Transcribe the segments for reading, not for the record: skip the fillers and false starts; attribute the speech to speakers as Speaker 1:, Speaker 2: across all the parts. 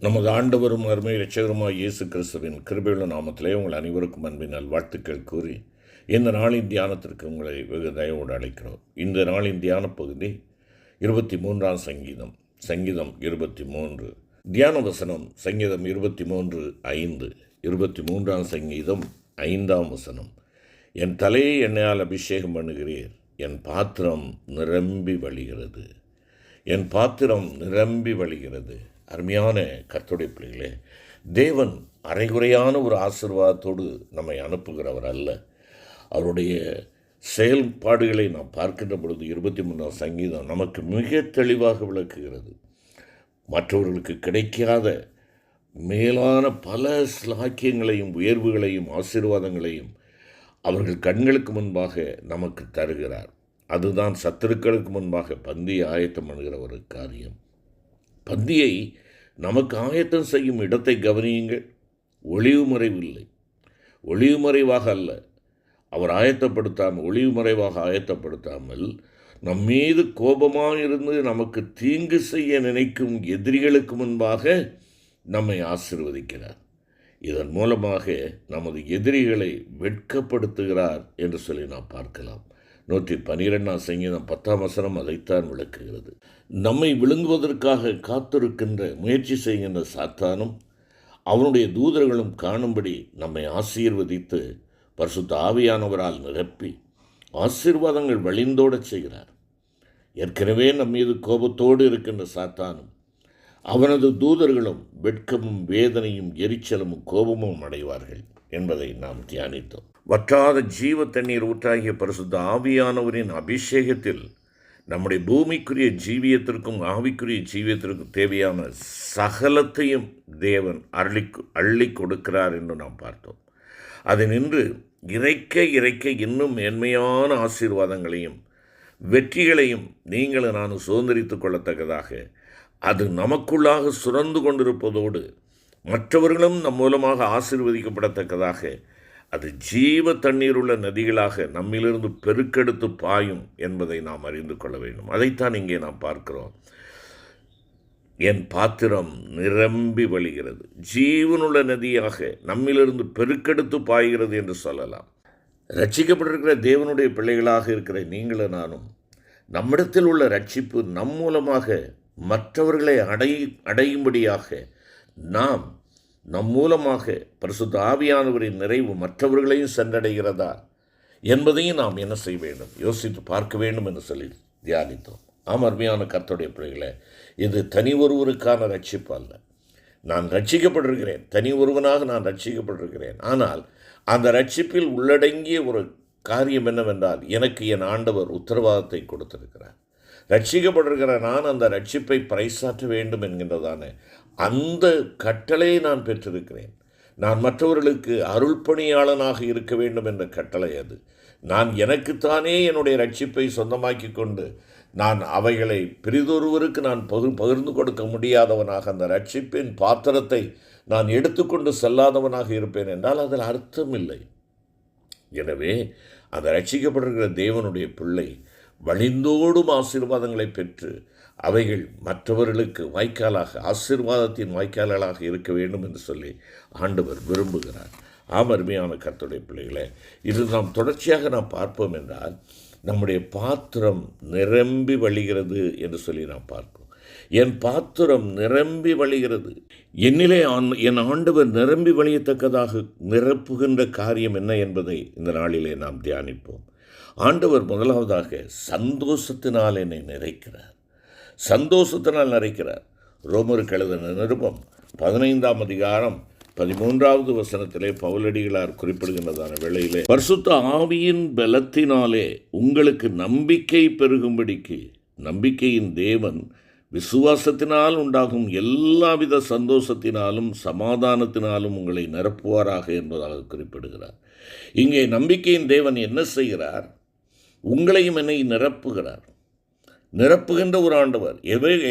Speaker 1: நமது ஆண்டவரும் அருமை இரட்சகருமாய் இயேசு கிறிஸ்துவின் கிருபையுள்ள நாமத்திலே உங்கள் அனைவருக்கும் அன்பின் நல்வாழ்த்துக்கள் கூறி இந்த நாளின் தியானத்திற்கு உங்களை வெகு தயவோடு அழைக்கிறோம். இந்த நாளின் தியான பகுதி 23ஆம் சங்கீதம், சங்கீதம் 23. தியான வசனம் சங்கீதம் 23:5. 23ஆம் சங்கீதம் 5ஆம் வசனம். என் தலையை எண்ணெயால் அபிஷேகம் பண்ணுகிறீர், என் பாத்திரம் நிரம்பி வழிகிறது. என் பாத்திரம் நிரம்பி வழிகிறது. அருமையான கர்த்தருடைய பிள்ளைகளே, தேவன் அரைகுறையான ஒரு ஆசீர்வாதத்தோடு நம்மை அனுப்புகிறவர் அல்ல. அவருடைய செயல்பாடுகளை நாம் பார்க்கின்ற பொழுது 23ஆம் சங்கீதம் நமக்கு மிக தெளிவாக விளக்குகிறது. மற்றவர்களுக்கு கிடைக்காத மேலான பல ஸ்லாக்கியங்களையும் உயர்வுகளையும் ஆசீர்வாதங்களையும் அவர்கள் கண்களுக்கு முன்பாக நமக்கு தருகிறார். அதுதான் சத்துருக்களுக்கு முன்பாக பந்தியை ஆயத்தம் பண்ணுகிற ஒரு காரியம். பந்தியை நமக்கு ஆயத்தம் செய்யும் இடத்தை கவனியுங்கள். ஒளிவு மறைவில்லை, ஒளிவு மறைவாக அல்ல. அவர் ஆயத்தப்படுத்தாமல், ஒளிவு மறைவாக ஆயத்தப்படுத்தாமல் நம் மீது கோபமாக இருந்து நமக்கு தீங்கு செய்ய நினைக்கும் எதிரிகளுக்கு முன்பாக நம்மை ஆசீர்வதிக்கிறார். இதன் மூலமாக நமது எதிரிகளை வெட்கப்படுத்துகிறார் என்று சொல்லி நாம் பார்க்கலாம். 112ஆம் சங்கீதம் 10ஆம் வசனம் அதைத்தான் விளக்குகிறது. நம்மை விழுங்குவதற்காக காத்திருக்கின்ற முயற்சி செய்கின்ற சாத்தானும் அவனுடைய தூதர்களும் காணும்படி நம்மை ஆசீர்வதித்து பரிசுத்த ஆவியானவரால் நிரப்பி ஆசீர்வாதங்கள் வழிந்தோடச் செய்கிறார். ஏற்கனவே நம் மீது கோபத்தோடு இருக்கின்ற சாத்தானும் அவனது தூதர்களும் வெட்கமும் வேதனையும் எரிச்சலும் கோபமும் அடைவார்கள் என்பதை நாம் தியானித்தோம். வற்றாத ஜீவ தண்ணீர் ஊற்றாகிய பரிசுத்த ஆவியானவரின் அபிஷேகத்தில் நம்முடைய பூமிக்குரிய ஜீவியத்திற்கும் ஆவிக்குரிய ஜீவியத்திற்கும் தேவையான சகலத்தையும் தேவன் அள்ளி கொடுக்கிறார் என்று நாம் பார்த்தோம். அதை நின்று இறைக்க இன்னும் மேன்மையான ஆசீர்வாதங்களையும் வெற்றிகளையும் நீங்களும் நானும் சுதந்திரித்து கொள்ளத்தக்கதாக அது நமக்குள்ளாக சுரந்து கொண்டிருப்பதோடு மற்றவர்களும் நம் மூலமாக ஆசீர்வதிக்கப்படத்தக்கதாக அது ஜீவ தண்ணீருள்ள நதிகளாக நம்மிலிருந்து பெருக்கெடுத்து பாயும் என்பதை நாம் அறிந்து கொள்ள வேண்டும். அதைத்தான் இங்கே நாம் பார்க்கிறோம். என் பாத்திரம் நிரம்பி வழிகிறது. ஜீவனுள்ள நதியாக நம்மிலிருந்து பெருக்கெடுத்து பாய்கிறது என்று சொல்லலாம். ரட்சிக்கப்பட்டிருக்கிற தேவனுடைய பிள்ளைகளாக இருக்கிற நீங்களும் நானும் நம்மிடத்தில் உள்ள ரட்சிப்பு நம் மூலமாக மற்றவர்களை அடையும்படியாக நம் மூலமாக பரிசுத்த ஆவியானவரின் நிறைவு மற்றவர்களையும் சென்றடைகிறதா என்பதையும் நாம் என்ன செய்ய வேண்டும், யோசித்து பார்க்க வேண்டும் என்று சொல்லி தியானித்தோம். அருமையான கர்த்தருடைய பிள்ளைகளே, இது தனி ஒருவருக்கான ரட்சிப்பு அல்ல. நான் ரட்சிக்கப்பட்டிருக்கிறேன், தனி ஒருவனாக நான் ரட்சிக்கப்பட்டிருக்கிறேன். ஆனால் அந்த ரட்சிப்பில் உள்ளடங்கிய ஒரு காரியம் என்னவென்றால், எனக்கு என் ஆண்டவர் உத்தரவாதத்தை கொடுத்திருக்கிறார். ரட்சிக்கப்பட்டிருக்கிற நான் அந்த ரட்சிப்பை பறைசாற்ற வேண்டும் என்கின்றதான அந்த கட்டளையை நான் பெற்றிருக்கிறேன். நான் மற்றவர்களுக்கு அருள்பணியாளனாக இருக்க வேண்டும் என்ற கட்டளை அது. நான் எனக்குத்தானே என்னுடைய ரட்சிப்பை சொந்தமாக்கி கொண்டு நான் அவைகளை பிறிதொருவருக்கு நான் பகிர்ந்து கொடுக்க முடியாதவனாக, அந்த ரட்சிப்பின் பாத்திரத்தை நான் எடுத்துக்கொண்டு செல்லாதவனாக இருப்பேன் என்றால் அதில் அர்த்தம் இல்லை. எனவே அந்த ரட்சிக்கப்பட்டிருக்கிற தேவனுடைய பிள்ளை வழிந்தோடும் ஆசீர்வாதங்களை பெற்று அவைகள் மற்றவர்களுக்கு வாய்க்காலாக, ஆசீர்வாதத்தின் வாய்க்கால்களாக இருக்க வேண்டும் என்று சொல்லி ஆண்டவர் விரும்புகிறார். அருமையான கர்த்தருடைய பிள்ளைகளே, இது நாம் தொடர்ச்சியாக நாம் பார்ப்போம் என்றால் நம்முடைய பாத்திரம் நிரம்பி வழிகிறது என்று சொல்லி நாம் பார்ப்போம். என் பாத்திரம் நிரம்பி வழிகிறது. என்னிலே என் ஆண்டவர் நிரம்பி வழியத்தக்கதாக நிரப்புகின்ற காரியம் என்ன என்பதை இந்த நாளிலே நாம் தியானிப்போம். ஆண்டவர் முதலாவதாக சந்தோஷத்தினால் என்னை நிறைக்கிறார். சந்தோஷத்தினால் நிறைக்கிறார். ரோமருக்கு எழுதின நிருபம் 15ஆம் அதிகாரம் 13வது வசனத்திலே பவுலடிகளார் குறிப்பிடுகின்றதான வேளையிலே, பரிசுத்த ஆவியின் பலத்தினாலே உங்களுக்கு நம்பிக்கை பெருகும்படிக்கு நம்பிக்கையின் தேவன் விசுவாசத்தினால் உண்டாகும் எல்லாவித சந்தோஷத்தினாலும் சமாதானத்தினாலும் உங்களை நிரப்புவாராக என்பதாக குறிப்பிடுகிறார். இங்கே நம்பிக்கையின் தேவன் என்ன செய்கிறார்? உங்களையும் என்னை நிரப்புகிறார். நிரப்புகின்ற ஒரு ஆண்டவர்.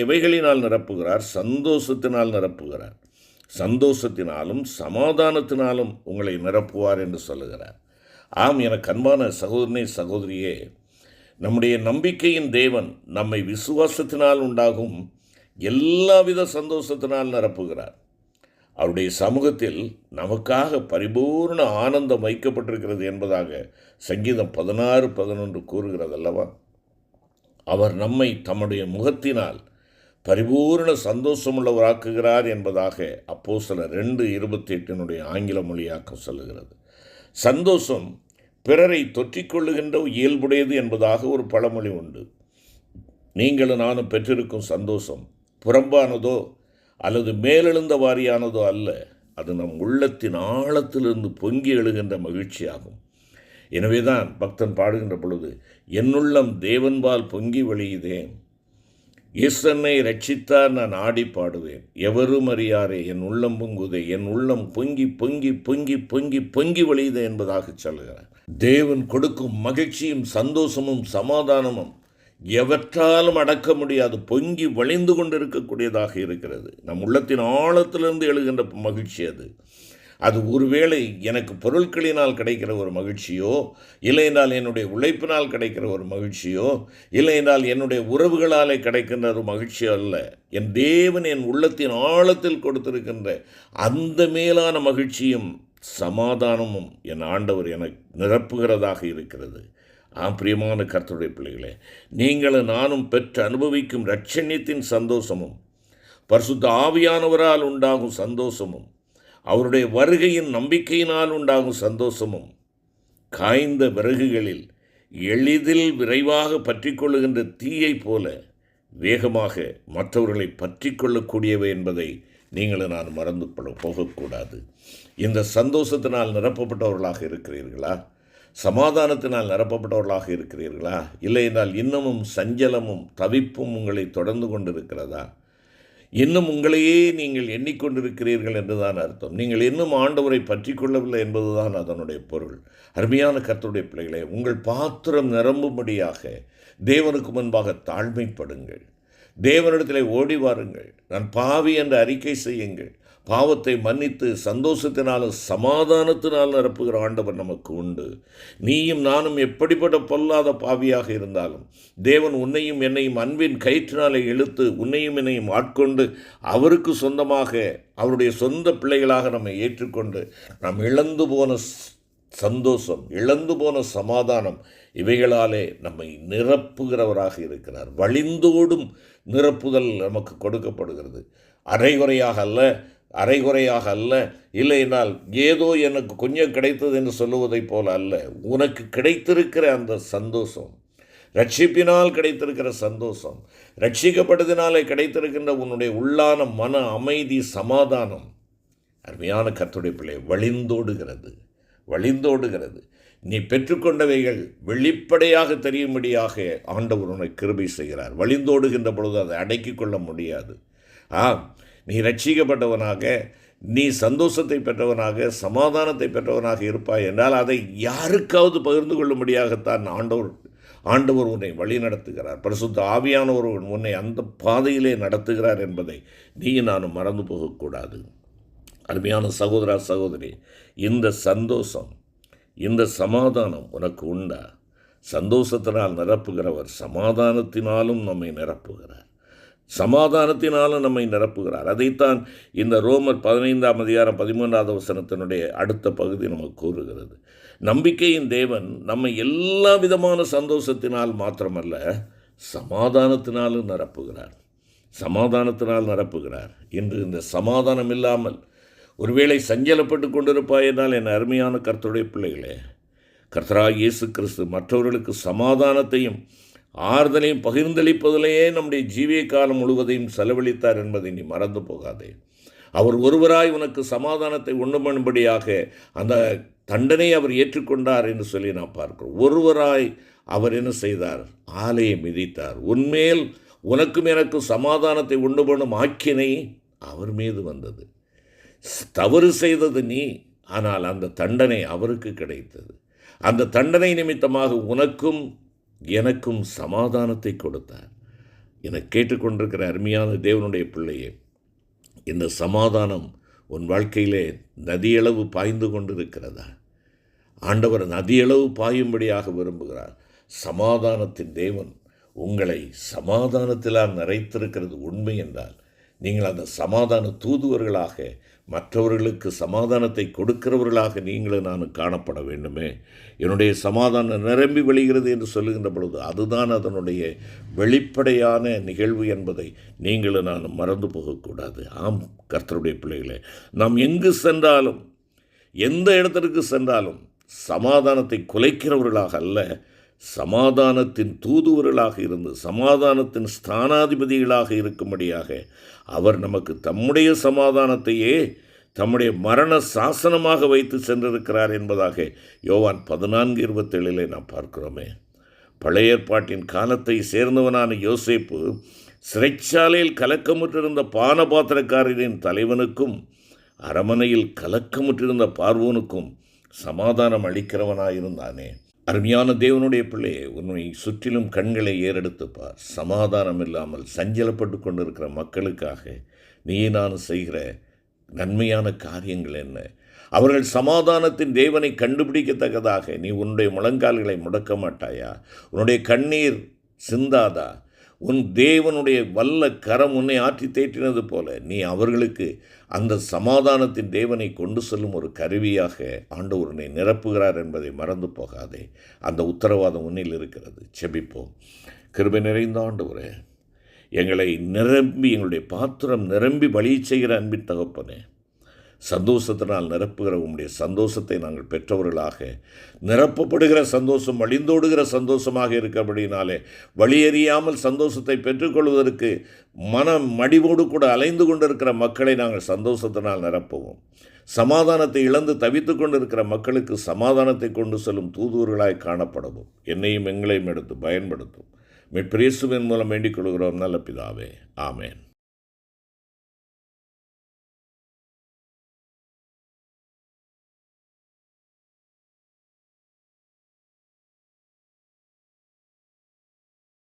Speaker 1: எவைகளினால் நிரப்புகிறார்? சந்தோஷத்தினால் நிரப்புகிறார். சந்தோஷத்தினாலும் சமாதானத்தினாலும் உங்களை நிரப்புவார் என்று சொல்லுகிறார். எனக்கு அன்பான சகோதரனே, சகோதரியே, நம்முடைய நம்பிக்கையின் தேவன் நம்மை விசுவாசத்தினால் உண்டாகும் எல்லாவித சந்தோஷத்தினால் நிரப்புகிறார். அவருடைய சமூகத்தில் நமக்காக பரிபூர்ண ஆனந்தம் வைக்கப்பட்டிருக்கிறது என்பதாக சங்கீதம் 16:11 கூறுகிறது அல்லவா? அவர் நம்மை தம்முடைய முகத்தினால் பரிபூர்ண சந்தோஷமுள்ளவராக்குகிறார் என்பதாக அப்போஸ்தலர் 2:28 ஆங்கில மொழியாக்கம் சொல்லுகிறது. சந்தோஷம் பிறரை தொற்றிக்கொள்ளுகின்ற இயல்புடையது என்பதாக ஒரு பழமொழி உண்டு. நீங்களும் நானும் பெற்றிருக்கும் சந்தோஷம் புறம்பானதோ அல்லது மேலெழுந்த வாரியானதோ அல்ல. அது நம் உள்ளத்தின் ஆழத்திலிருந்து பொங்கி எழுகின்ற மகிழ்ச்சியாகும். எனவேதான் பக்தன் பாடுகின்ற பொழுது, என்னுள்ளம் தேவன்பால் பொங்கி வழியுதேன், ஈசனை ரட்சித்தார் நான் ஆடி பாடுவேன், எவரும் அறியாரே என் உள்ளம் பொங்குதே, என் உள்ளம் பொங்கி பொங்கி பொங்கி பொங்கி பொங்கி வழியுதே என்பதாக சொல்கிறார். தேவன் கொடுக்கும் மகிழ்ச்சியும் சந்தோஷமும் சமாதானமும் எவற்றாலும் அடக்க முடியாது, பொங்கி வழிந்து கொண்டு இருக்கக்கூடியதாக இருக்கிறது. நம் உள்ளத்தின் ஆழத்திலிருந்து எழுகின்ற மகிழ்ச்சி அது ஒருவேளை எனக்கு பொருட்களினால் கிடைக்கிற ஒரு மகிழ்ச்சியோ, இல்லை என்றால் என்னுடைய உழைப்பினால் கிடைக்கிற ஒரு மகிழ்ச்சியோ, இல்லை என்றால் என்னுடைய உறவுகளாலே கிடைக்கின்ற ஒரு மகிழ்ச்சியோ அல்ல. என் தேவன் என் உள்ளத்தின் ஆழத்தில் கொடுத்திருக்கின்ற அந்த மேலான மகிழ்ச்சியும் சமாதானமும் என் ஆண்டவர் எனக்கு நிரப்புகிறதாக இருக்கிறது. பிரியமான கர்த்தருடைய பிள்ளைகளே, நீங்களும் நானும் பெற்று அனுபவிக்கும் இரட்சண்யத்தின் சந்தோஷமும் பரிசுத்த ஆவியானவரால் உண்டாகும் சந்தோஷமும் அவருடைய வருகையின் நம்பிக்கையினால் உண்டாகும் சந்தோஷமும் காய்ந்த விறகுகளில் எளிதில் விரைவாக பற்றி கொள்ளுகின்ற தீயை போல வேகமாக மற்றவர்களை பற்றி கொள்ளக்கூடியவை என்பதை நீங்களும் நான் மறந்து போகக்கூடாது. இந்த சந்தோஷத்தினால் நிரப்பப்பட்டவர்களாக இருக்கிறீர்களா? சமாதானத்தினால் நிரப்பப்பட்டவர்களாக இருக்கிறீர்களா? இல்லை என்றால் இன்னமும் சஞ்சலமும் தவிப்பும் உங்களை தொடர்ந்து கொண்டிருக்கிறதா? இன்னும் உங்களையே நீங்கள் எண்ணிக்கொண்டிருக்கிறீர்கள் என்றுதான் அர்த்தம். நீங்கள் இன்னும் ஆண்டவரை பற்றி கொள்ளவில்லை என்பதுதான் அதனுடைய பொருள். அருமையான கர்த்தருடைய பிள்ளைகளே, உங்கள் பாத்திரம் நிரம்பும்படியாக தேவனுக்கு முன்பாக தாழ்மைப்படுங்கள். தேவனிடத்திலே ஓடி வாருங்கள். நான் பாவி என்று அறிக்கை செய்யுங்கள். பாவத்தை மன்னித்து சந்தோஷத்தினாலும் சமாதானத்தினால் நிரப்புகிற ஆண்டவர் நமக்கு உண்டு. நீயும் நானும் எப்படிப்பட்ட பொல்லாத பாவியாக இருந்தாலும் தேவன் உன்னையும் என்னையும் அன்பின் கயிற்றினாலே இழுத்து உன்னையும் என்னையும் ஆட்கொண்டு அவருக்கு சொந்தமாக அவருடைய சொந்த பிள்ளைகளாக நம்மை ஏற்றுக்கொண்டு நாம் இழந்து போன சந்தோஷம், இழந்து போன சமாதானம் இவைகளாலே நம்மை நிரப்புகிறவராக இருக்கிறார். வழிந்தோடும் நிரப்புதல் நமக்கு கொடுக்கப்படுகிறது. அரைகுறையாக அல்ல, இல்லை என்றால் ஏதோ எனக்கு கொஞ்சம் கிடைத்தது என்று சொல்லுவதைப் போல அல்ல. உனக்கு கிடைத்திருக்கிற அந்த சந்தோஷம், ரட்சிப்பினால் கிடைத்திருக்கிற சந்தோஷம், ரட்சிக்கப்பட்டதினாலே கிடைத்திருக்கின்ற உன்னுடைய உள்ளான மன அமைதி, சமாதானம், அருமையான கர்த்தருடைய பிள்ளை வழிந்தோடுகிறது. நீ பெற்றுக்கொண்டவைகள் வெளிப்படையாக தெரியும்படியாக ஆண்டவர் உனக்கு கிருபை செய்கிறார். வழிந்தோடுகின்ற பொழுது அதை அடக்கிக் கொள்ள முடியாது. நீ ரட்சிக்கப்பட்டவனாக, நீ சந்தோஷத்தை பெற்றவனாக, சமாதானத்தை பெற்றவனாக இருப்பாய் என்றால் அதை யாருக்காவது பகிர்ந்து கொள்ளும்படியாகத்தான் ஆண்டவர் உன்னை வழி நடத்துகிறார். பரிசுத்த ஆவியானவர் உன்னை அந்த பாதையிலே நடத்துகிறார் என்பதை நீ நானும் மறந்து போகக்கூடாது. அருமையான சகோதரா சகோதரி, இந்த சந்தோஷம், இந்த சமாதானம் உனக்கு உண்டா? சந்தோஷத்தினால் நிரப்புகிறவர் சமாதானத்தினாலும் நம்மை நிரப்புகிறார். சமாதானத்தினாலும் நம்மை நிரப்புகிறார். அதைத்தான் இந்த ரோமர் 15:13 அடுத்த பகுதி நமக்கு கூறுகிறது. நம்பிக்கையின் தேவன் நம்மை எல்லா விதமான சந்தோஷத்தினால் மாத்திரமல்ல, சமாதானத்தினாலும் நிரப்புகிறார். இன்று இந்த சமாதானம் இல்லாமல் ஒருவேளை சஞ்சலப்பட்டு கொண்டிருப்பாயினால் என் அருமையான கர்த்தருடைய பிள்ளைகளே, கர்த்தராகிய இயேசு கிறிஸ்து மற்றவர்களுக்கு சமாதானத்தையும் ஆறுதலையும் பகிர்ந்தளிப்பதிலேயே நம்முடைய ஜீவிய காலம் முழுவதையும் செலவழித்தார் என்பதை நீ மறந்து போகாதே. அவர் ஒருவராய் உனக்கு சமாதானத்தை உண்டு பண்ணும்படியாக அந்த தண்டனை அவர் ஏற்றுக்கொண்டார் என்று சொல்லி நாம் பார்க்கிறோம். ஒருவராய் அவர் என்ன செய்தார்? ஆலையை மிதித்தார். உன்மேல் உனக்கும் எனக்கும் சமாதானத்தை உண்டு பண்ணும் ஆக்கினை அவர் மீது வந்தது. தவறு செய்தது நீ, ஆனால் அந்த தண்டனை அவருக்கு கிடைத்தது. அந்த தண்டனை நிமித்தமாக உனக்கும் எனக்கும் சமாதானத்தை கொடுத்தார். என கேட்டுக்கொண்டிருக்கிற அருமையான தேவனுடைய பிள்ளையே, இந்த சமாதானம் உன் வாழ்க்கையிலே நதியளவு பாய்ந்து கொண்டிருக்கிறதா? ஆண்டவர் நதியளவு பாயும்படியாக விரும்புகிறார். சமாதானத்தின் தேவன் உங்களை சமாதானத்திலால் நிறைத்திருக்கிறது உண்மை என்றால் நீங்கள் அந்த சமாதான தூதுவர்களாக, மற்றவர்களுக்கு சமாதானத்தை கொடுக்கிறவர்களாக நீங்களும் நானும் காணப்பட வேண்டுமே. என்னுடைய சமாதானம் நிரம்பி வெளிகிறது என்று சொல்லுகின்ற பொழுது அதுதான் அதனுடைய வெளிப்படையான நிகழ்வு என்பதை நீங்களும் நானும் மறந்து போகக்கூடாது. ஆம் கர்த்தருடைய பிள்ளைகளே, நாம் எங்கு சென்றாலும், எந்த இடத்திற்கு சென்றாலும் சமாதானத்தை குலைக்கிறவர்களாக அல்ல, சமாதானத்தின் தூதுவர்களாக இருந்து சமாதானத்தின் ஸ்தானாதிபதிகளாக இருக்கும்படியாக அவர் நமக்கு தம்முடைய சமாதானத்தையே தம்முடைய மரண சாசனமாக வைத்து சென்றிருக்கிறார் என்பதாக யோவான் 14:27 நாம் பார்க்கிறோமே. பழைய ஏற்பாட்டின் காலத்தை சேர்ந்தவனான யோசேப்பு சிறைச்சாலையில் கலக்கமுற்றிருந்த பானபாத்திரக்காரரின் தலைவனுக்கும் அரமனையில் கலக்கமுற்றிருந்த பார்வோனுக்கும் சமாதானம் அளிக்கிறவனாயிருந்தானே. அருமையான தேவனுடைய பிள்ளையே, உன்னை சுற்றிலும் கண்களை ஏறெடுத்துப்பார். சமாதானம் இல்லாமல் சஞ்சலப்பட்டு கொண்டிருக்கிற மக்களுக்காக நீ நான் செய்கிற நன்மையான காரியங்கள் என்ன? அவர்கள் சமாதானத்தின் தேவனை கண்டுபிடிக்கத்தக்கதாக நீ உன்னுடைய முழங்கால்களை முடக்க மாட்டாயா? உன்னுடைய கண்ணீர் சிந்தாதா? உன் தேவனுடைய வல்ல கரம் உன்னை ஆற்றி தேற்றினது போல நீ அவர்களுக்கு அந்த சமாதானத்தின் தேவனை கொண்டு செல்லும் ஒரு கருவியாக ஆண்டவர் உன்னை நிரப்புகிறார் என்பதை மறந்து போகாதே. அந்த உத்தரவாதம் உன்னில் இருக்கிறது. செபிப்போம். கிருபை நிறைந்த ஆண்டவரே, எங்களை நிரம்பி, எங்களுடைய பாத்திரம் நிரம்பி வழி செய்கிற அன்பின் தகப்பனே, சந்தோஷத்தினால் நிரப்புகிற உம்முடைய சந்தோஷத்தை நாங்கள் பெற்றவர்களாக, நிரப்பப்படுகிற சந்தோஷம் வழிந்தோடுகிற சந்தோஷமாக இருக்கிறபடினாலே வழியறியாமல் சந்தோஷத்தை பெற்றுக்கொள்வதற்கு மனம் மடிவோடு கூட அலைந்து கொண்டிருக்கிற மக்களை நாங்கள் சந்தோஷத்தினால் நிரப்புவோம். சமாதானத்தை இழந்து தவித்து கொண்டிருக்கிற மக்களுக்கு சமாதானத்தை கொண்டு செல்லும் தூதுவர்களாய் காணப்படவும் என்னையும் எங்களையும் எடுத்து பயன்படுத்தும். மீட்பு இயேசுவின் மூலம் வேண்டிக் கொள்கிறோம் நல்ல பிதாவே. ஆமேன்.